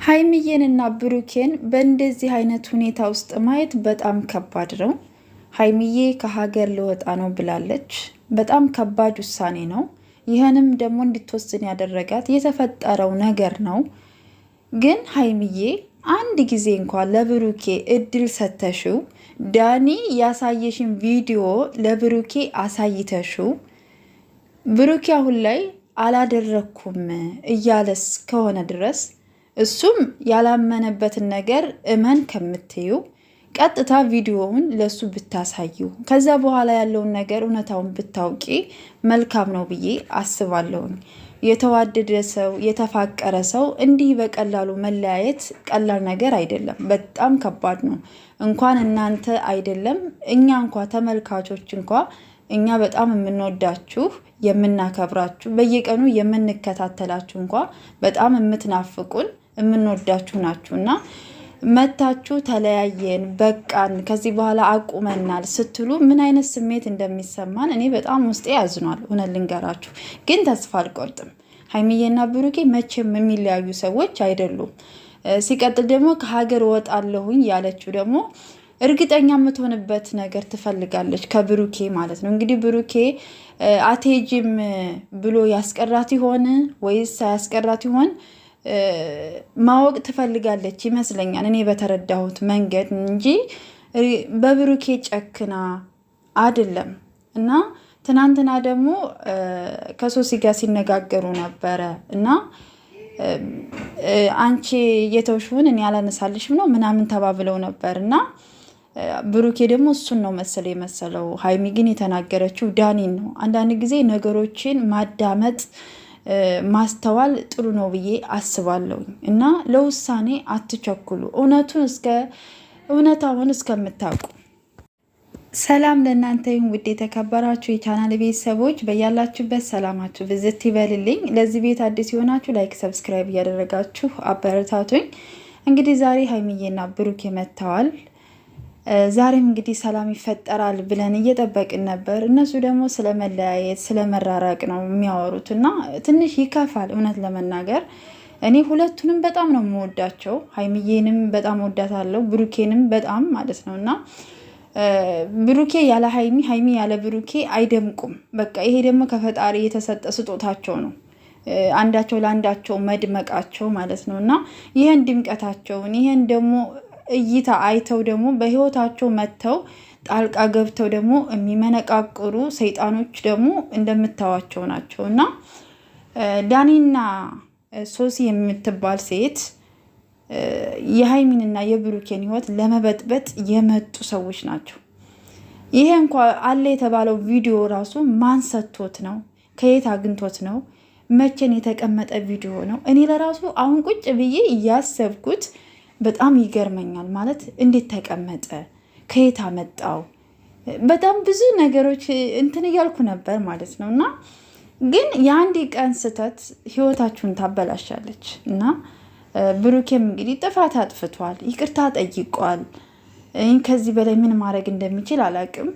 ሀይሚዬንና ብሩኬን በእንደዚህ አይነት ሁኔታ ውስጥ ማየት በጣም ከባድ ነው። ሀይሚዬ ከሀገር ልወጣ ነው ብላለች። በጣም ከባድ ውሳኔ ነው። ይህንም ደግሞ እንድትወስን ያደረጋት የተፈጠረው ነገር ነው። ግን ሀይሚዬ አንድ ጊዜ እንኳን ለብሩኬ እድል ሰተሽው ዳኒ ያሳየሽን ቪዲዮ ለብሩኬ አሳይተሽው ብሩኬ አሁን ላይ አላደረኩም እያለስ ከሆነ ድረስ እሱም ያላመነበትን ነገር እመን ከምትዩ ቀጥታ ቪዲዮውን ለሱ ብታሳዩ ከዛ በኋላ ያለውን ነገር እውነታውን ብታውቂ መልካም ነው ብዬ አስባለሁኝ። የተዋደደ ሰው የተፋቀረ ሰው እንዲህ በቀላሉ መለያየት ቀላል ነገር አይደለም፣ በጣም ከባድ ነው። እንኳን እናንተ አይደለም እኛ እንኳ ተመልካቾች እንኳ እኛ በጣም የምንወዳችሁ የምናከብራችሁ በየቀኑ የምንከታተላችሁ እንኳ በጣም የምትናፍቁን የምንወዳችሁ ናችሁና መታችሁ ተለያየን በቃን ከዚህ በኋላ አቁመናል ስትሉ ምን አይነት ስሜት እንደሚሰማን እኔ በጣም ውስጤ ያዝኗል። እውነት ልንገራችሁ ግን ተስፋ አልቆርጥም። ሀይሚዬና ብሩኬ መቼም የሚለያዩ ሰዎች አይደሉም። ሲቀጥል ደግሞ ከሀገር ወጣለሁኝ ያለችው ደግሞ እርግጠኛ የምትሆንበት ነገር ትፈልጋለች ከብሩኬ ማለት ነው። እንግዲህ ብሩኬ አቴጂም ብሎ ያስቀራት ይሆን ወይስ ያስቀራት ይሆን ማወቅ ትፈልጋለች ይመስለኛል፣ እኔ በተረዳሁት መንገድ እንጂ በብሩኬ ጨክና አይደለም። እና ትናንትና ደግሞ ከሶሲ ጋር ሲነጋገሩ ነበረ እና አንቺ የተውሽውን እኔ ያላነሳልሽም ነው ምናምን ተባብለው ነበር እና ብሩኬ ደግሞ እሱን ነው መሰለ የመሰለው። ሀይሚ ግን የተናገረችው ዳኒን ነው። አንዳንድ ጊዜ ነገሮችን ማዳመጥ ማስተዋል ጥሩ ነው ብዬ አስባለሁ። እና ለውሳኔ አትቸኩሉ፣ እውነታውን እስከምታውቁ። ሰላም ለእናንተ ይሁን ውድ የተከበራችሁ የቻናል ቤተሰቦች፣ በያላችሁበት ሰላማችሁ ብዝት ይበልልኝ። ለዚህ ቤት አዲስ የሆናችሁ ላይክ፣ ሰብስክራይብ እያደረጋችሁ አበረታቱኝ። እንግዲህ ዛሬ ሀይሚዬና ብሩኬ መጥተዋል። ዛሬም እንግዲህ ሰላም ይፈጠራል ብለን እየጠበቅን ነበር። እነሱ ደግሞ ስለመለያየት ስለመራራቅ ነው የሚያወሩት እና ትንሽ ይከፋል። እውነት ለመናገር እኔ ሁለቱንም በጣም ነው የምወዳቸው። ሀይሚዬንም በጣም ወዳታለሁ፣ ብሩኬንም በጣም ማለት ነው እና ብሩኬ ያለ ሀይሚ፣ ሀይሚ ያለ ብሩኬ አይደምቁም። በቃ ይሄ ደግሞ ከፈጣሪ የተሰጠ ስጦታቸው ነው፣ አንዳቸው ለአንዳቸው መድመቃቸው ማለት ነው እና ይህን ድምቀታቸውን ይህን ደግሞ እይታ አይተው ደግሞ በህይወታቸው መጥተው ጣልቃ ገብተው ደግሞ የሚመነቃቅሩ ሰይጣኖች ደግሞ እንደምታዋቸው ናቸው እና ዳኒና ሶሲ የምትባል ሴት የሀይሚንና የብሩኬን ህይወት ለመበጥበጥ የመጡ ሰዎች ናቸው። ይሄ እንኳ አለ የተባለው ቪዲዮ ራሱ ማን ሰጥቶት ነው? ከየት አግኝቶት ነው? መቼን የተቀመጠ ቪዲዮ ነው? እኔ ለራሱ አሁን ቁጭ ብዬ እያሰብኩት በጣም ይገርመኛል። ማለት እንዴት ተቀመጠ? ከየት አመጣው? በጣም ብዙ ነገሮች እንትን እያልኩ ነበር ማለት ነው። እና ግን የአንድ ቀን ስህተት ህይወታችሁን ታበላሻለች። እና ብሩኬም እንግዲህ ጥፋት አጥፍቷል፣ ይቅርታ ጠይቋል። ከዚህ በላይ ምን ማድረግ እንደሚችል አላቅም።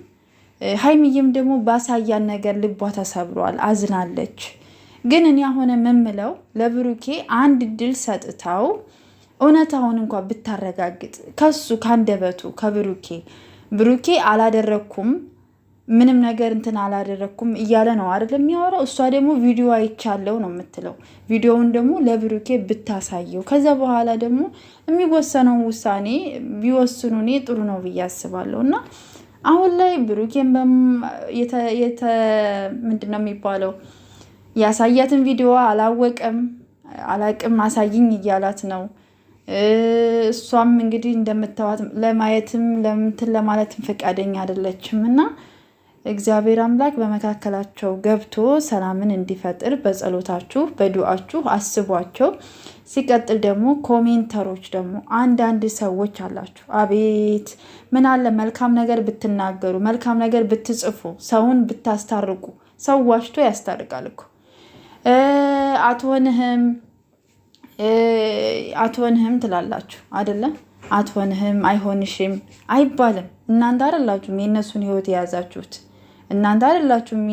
ሀይሚዬም ደግሞ ባሳያን ነገር ልቧ ተሰብሯል፣ አዝናለች። ግን እኔ አሁን የምምለው ለብሩኬ አንድ ድል ሰጥታው እውነታውን እንኳን ብታረጋግጥ ከሱ ካንደበቱ ብሩኬ አላደረኩም ምንም ነገር እንትን አላደረኩም እያለ ነው አይደል የሚያወራው። እሷ ደግሞ ቪዲዮ አይቻለው ነው የምትለው። ቪዲዮውን ደግሞ ለብሩኬ ብታሳየው ከዛ በኋላ ደግሞ የሚወሰነው ውሳኔ ቢወስኑ እኔ ጥሩ ነው ብዬ አስባለሁ። እና አሁን ላይ ብሩኬን ምንድን ነው የሚባለው ያሳያትን ቪዲዮ አላቅም አሳይኝ እያላት ነው። እሷም እንግዲህ እንደምታዋት ለማየትም ለምትን ለማለትም ፈቃደኛ አይደለችም። እና እግዚአብሔር አምላክ በመካከላቸው ገብቶ ሰላምን እንዲፈጥር በጸሎታችሁ በዱዓችሁ አስቧቸው። ሲቀጥል ደግሞ ኮሜንተሮች ደግሞ አንዳንድ ሰዎች አላችሁ፣ አቤት ምን አለ መልካም ነገር ብትናገሩ፣ መልካም ነገር ብትጽፉ፣ ሰውን ብታስታርቁ። ሰው ዋሽቶ ያስታርቃል እኮ። አትሆንህም ትላላችሁ አይደለም? አትሆንህም አይሆንሽም አይባልም። እናንተ አይደላችሁም የእነሱን ህይወት የያዛችሁት፣ እናንተ አይደላችሁም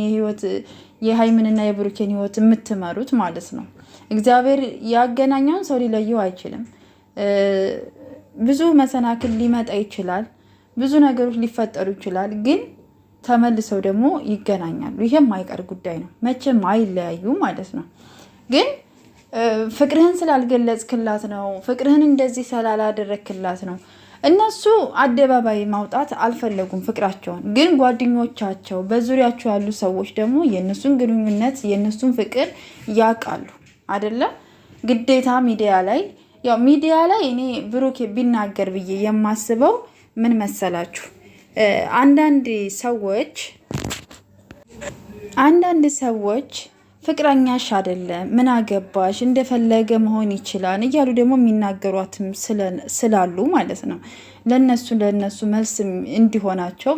የሀይምንና የብሩኬን ህይወት የምትመሩት ማለት ነው። እግዚአብሔር ያገናኘውን ሰው ሊለየው አይችልም። ብዙ መሰናክል ሊመጣ ይችላል፣ ብዙ ነገሮች ሊፈጠሩ ይችላል። ግን ተመልሰው ደግሞ ይገናኛሉ። ይሄም አይቀር ጉዳይ ነው። መቼም አይለያዩ ማለት ነው። ግን ፍቅርህን ስላልገለጽክላት ነው፣ ፍቅርህን እንደዚህ ስላላደረክላት ነው። እነሱ አደባባይ ማውጣት አልፈለጉም ፍቅራቸውን። ግን ጓደኞቻቸው፣ በዙሪያቸው ያሉ ሰዎች ደግሞ የእነሱን ግንኙነት የእነሱን ፍቅር ያውቃሉ አይደለም። ግዴታ ሚዲያ ላይ እኔ ብሩክ ቢናገር ብዬ የማስበው ምን መሰላችሁ? አንዳንድ ሰዎች ፍቅረኛሽ አይደለም ምን አገባሽ እንደፈለገ መሆን ይችላል እያሉ ደግሞ የሚናገሯትም ስላሉ ማለት ነው። ለነሱ መልስ እንዲሆናቸው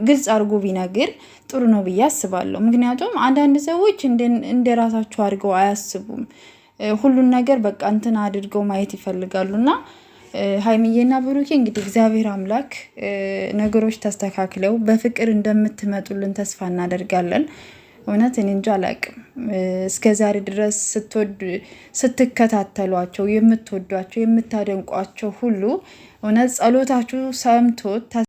ግልጽ አድርጎ ቢነግር ጥሩ ነው ብዬ አስባለሁ። ምክንያቱም አንዳንድ ሰዎች እንደ ራሳቸው አድርገው አያስቡም። ሁሉን ነገር በቃ እንትን አድርገው ማየት ይፈልጋሉና ሀይሚዬና ብሩኬ እንግዲህ እግዚአብሔር አምላክ ነገሮች ተስተካክለው በፍቅር እንደምትመጡልን ተስፋ እናደርጋለን። እውነት እኔ እንጃ አላቅም። እስከ ዛሬ ድረስ ስትከታተሏቸው የምትወዷቸው የምታደንቋቸው ሁሉ እውነት ጸሎታችሁ ሰምቶት